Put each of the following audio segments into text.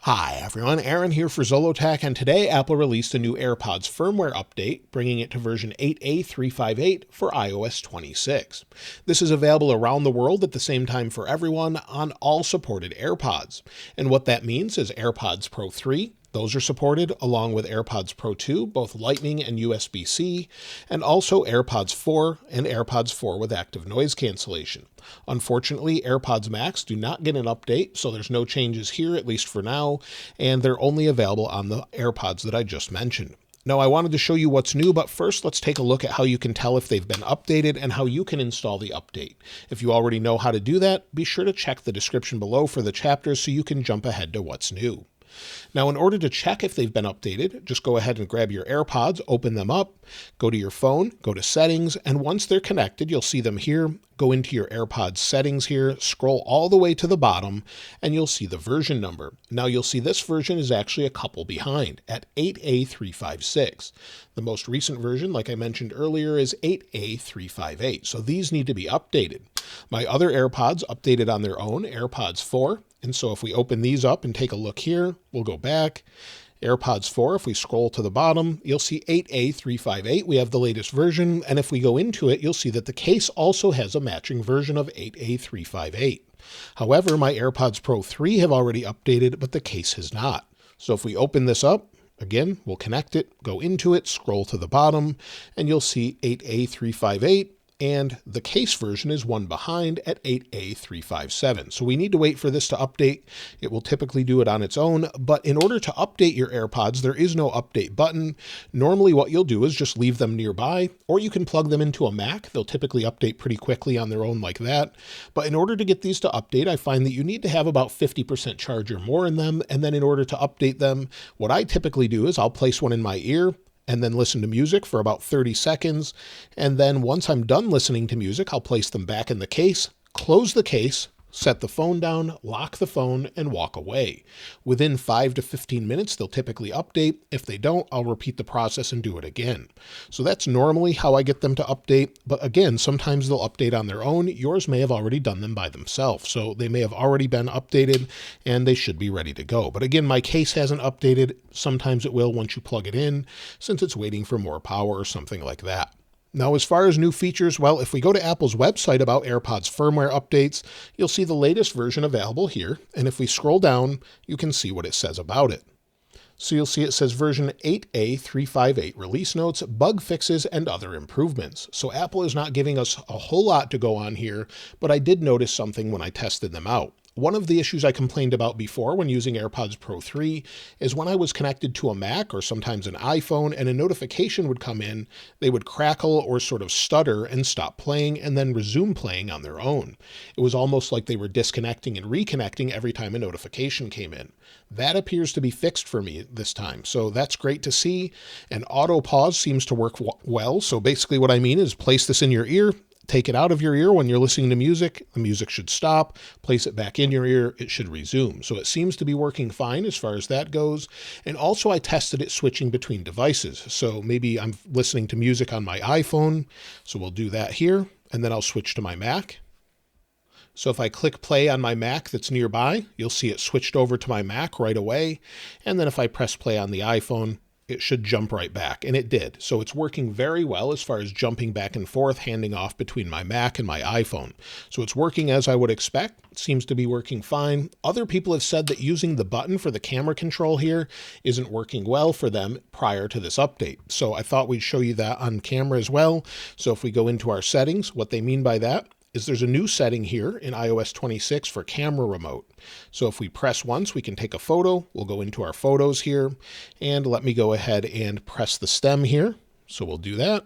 Hi everyone, Aaron here for Zollotech, and today Apple released a new AirPods firmware update, bringing it to version 8A358 for iOS 26. This is available around the world at the same time for everyone on all supported AirPods. And what that means is AirPods Pro 3, those are supported, along with AirPods Pro 2, both Lightning and USB-C, and also AirPods 4 and AirPods 4 with active noise cancellation. Unfortunately, AirPods Max do not get an update, so there's no changes here, at least for now, and they're only available on the AirPods that I just mentioned. Now, I wanted to show you what's new, but first let's take a look at how you can tell if they've been updated and how you can install the update. If you already know how to do that, be sure to check the description below for the chapters so you can jump ahead to what's new. Now, in order to check if they've been updated, just go ahead and grab your AirPods, open them up, go to your phone, go to settings, and once they're connected, you'll see them here. Go into your AirPods settings here, scroll all the way to the bottom, and you'll see the version number. Now, you'll see this version is actually a couple behind at 8A356. The most recent version, like I mentioned earlier, is 8A358. So these need to be updated. My other AirPods updated on their own, AirPods 4. And so if we open these up and take a look here, we'll go back. AirPods 4, if we scroll to the bottom, you'll see 8A358. We have the latest version. And if we go into it, you'll see that the case also has a matching version of 8A358. However, my AirPods Pro 3 have already updated, but the case has not. So if we open this up, again, we'll connect it, go into it, scroll to the bottom, and you'll see 8A358. And the case version is one behind at 8A357. So we need to wait for this to update. It will typically do it on its own, but in order to update your AirPods, there is no update button. Normally what you'll do is just leave them nearby, or you can plug them into a Mac. They'll typically update pretty quickly on their own like that. But in order to get these to update, I find that you need to have about 50% charge or more in them. And then in order to update them, what I typically do is I'll place one in my ear, and then listen to music for about 30 seconds. And then once I'm done listening to music, I'll place them back in the case, close the case, set the phone down, lock the phone, and walk away. Within 5 to 15 minutes, they'll typically update. If they don't, I'll repeat the process and do it again. So that's normally how I get them to update. But again, sometimes they'll update on their own. Yours may have already done them by themselves. So they may have already been updated and they should be ready to go. But again, my case hasn't updated. Sometimes it will once you plug it in, since it's waiting for more power or something like that. Now, as far as new features, well, if we go to Apple's website about AirPods firmware updates, you'll see the latest version available here. And if we scroll down, you can see what it says about it. So you'll see it says version 8A358, release notes, bug fixes, and other improvements. So Apple is not giving us a whole lot to go on here, but I did notice something when I tested them out. One of the issues I complained about before when using AirPods Pro 3 is when I was connected to a Mac or sometimes an iPhone and a notification would come in, they would crackle or sort of stutter and stop playing and then resume playing on their own. It was almost like they were disconnecting and reconnecting every time a notification came in. That appears to be fixed for me this time, so that's great to see. And auto pause seems to work well. So basically what I mean is place this in your ear, take it out of your ear when you're listening to music. The music should stop. Place it back in your ear. It should resume. So it seems to be working fine as far as that goes. And also I tested it switching between devices. So maybe I'm listening to music on my iPhone. So we'll do that here. And then I'll switch to my Mac. So if I click play on my Mac that's nearby, you'll see it switched over to my Mac right away. And then if I press play on the iPhone, it should jump right back, and it did. So it's working very well as far as jumping back and forth, handing off between my Mac and my iPhone. So it's working as I would expect. It seems to be working fine. Other people have said that using the button for the camera control here isn't working well for them prior to this update. So I thought we'd show you that on camera as well. So if we go into our settings, what they mean by that is there's a new setting here in iOS 26 for camera remote. So if we press once, we can take a photo. We'll go into our photos here and let me go ahead and press the stem here. So we'll do that.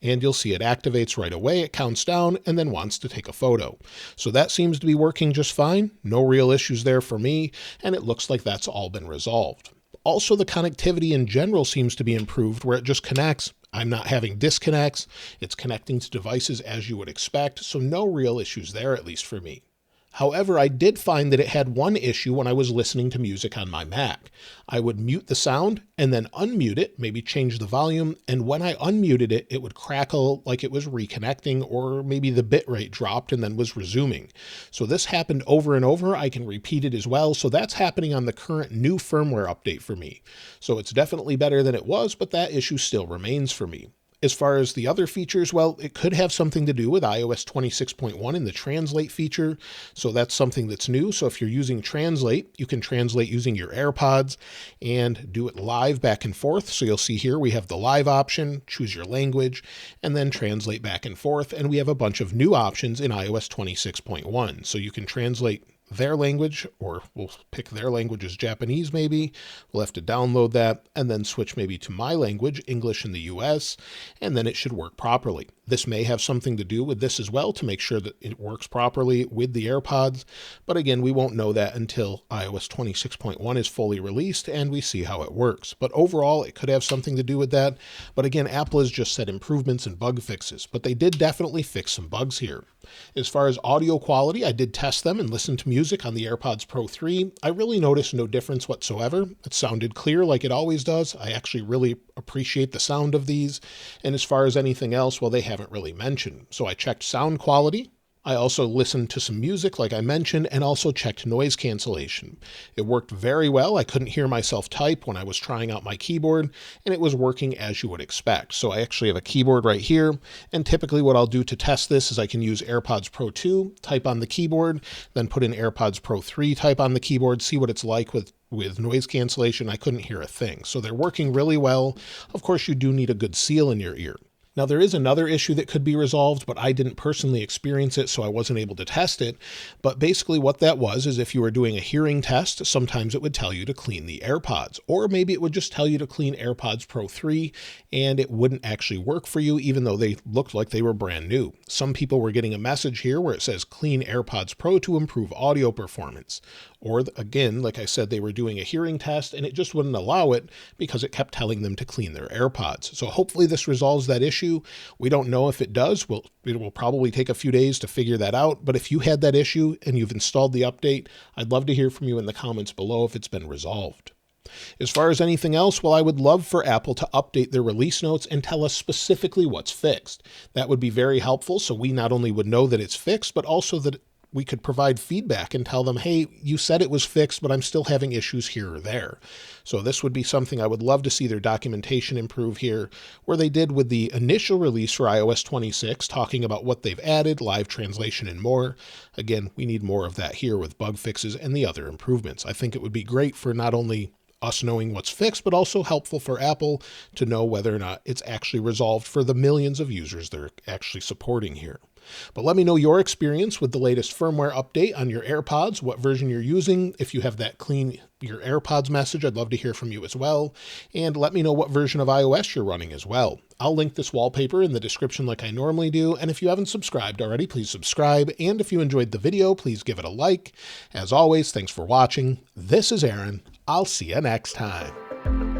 And you'll see it activates right away. It counts down and then wants to take a photo. So that seems to be working just fine. No real issues there for me. And it looks like that's all been resolved. Also, the connectivity in general seems to be improved where it just connects. I'm not having disconnects. It's connecting to devices as you would expect. So no real issues there, at least for me. However, I did find that it had one issue when I was listening to music on my Mac. I would mute the sound and then unmute it, maybe change the volume, and when I unmuted it, it would crackle like it was reconnecting, or maybe the bitrate dropped and then was resuming. So this happened over and over. I can repeat it as well. So that's happening on the current new firmware update for me. So it's definitely better than it was, but that issue still remains for me. As far as the other features, well, it could have something to do with iOS 26.1 and the translate feature. So that's something that's new. So if you're using translate, you can translate using your AirPods and do it live back and forth. So you'll see here we have the live option, choose your language, and then translate back and forth. And we have a bunch of new options in iOS 26.1. So you can translate their language, or we'll pick their language as Japanese maybe. We'll have to download that and then switch maybe to my language, English in the US, and then it should work properly. This may have something to do with this as well to make sure that it works properly with the AirPods. But again, we won't know that until iOS 26.1 is fully released and we see how it works. But overall, it could have something to do with that. But again, Apple has just said improvements and bug fixes, but they did definitely fix some bugs here. As far as audio quality, I did test them and listen to music on the AirPods Pro 3. I really noticed no difference whatsoever. It sounded clear like it always does. I actually really appreciate the sound of these. And as far as anything else, well, they haven't really mentioned. So I checked sound quality. I also listened to some music, like I mentioned, and also checked noise cancellation. It worked very well. I couldn't hear myself type when I was trying out my keyboard, and it was working as you would expect. So I actually have a keyboard right here, and typically what I'll do to test this is I can use AirPods Pro 2, type on the keyboard, then put in AirPods Pro 3, type on the keyboard, see what it's like with noise cancellation. I couldn't hear a thing. So they're working really well. Of course, you do need a good seal in your ear. Now, there is another issue that could be resolved, but I didn't personally experience it, so I wasn't able to test it. But basically what that was is if you were doing a hearing test, sometimes it would tell you to clean the AirPods, or maybe it would just tell you to clean AirPods Pro 3, and it wouldn't actually work for you, even though they looked like they were brand new. Some people were getting a message here where it says clean AirPods Pro to improve audio performance. Or again, like I said, they were doing a hearing test and it just wouldn't allow it because it kept telling them to clean their AirPods. So hopefully this resolves that issue. We don't know if it does. It will probably take a few days to figure that out. But if you had that issue and you've installed the update, I'd love to hear from you in the comments below if it's been resolved. As far as anything else, well, I would love for Apple to update their release notes and tell us specifically what's fixed. That would be very helpful, so we not only would know that it's fixed, but also that we could provide feedback and tell them, hey, you said it was fixed, but I'm still having issues here or there. So this would be something I would love to see their documentation improve here, where they did with the initial release for iOS 26, talking about what they've added, live translation, and more. Again, we need more of that here with bug fixes and the other improvements. I think it would be great for not only us knowing what's fixed, but also helpful for Apple to know whether or not it's actually resolved for the millions of users they're actually supporting here. But let me know your experience with the latest firmware update on your AirPods, what version you're using. If you have that clean your AirPods message, I'd love to hear from you as well. And let me know what version of iOS you're running as well. I'll link this wallpaper in the description like I normally do. And if you haven't subscribed already, please subscribe. And if you enjoyed the video, please give it a like. As always, thanks for watching. This is Aaron. I'll see you next time.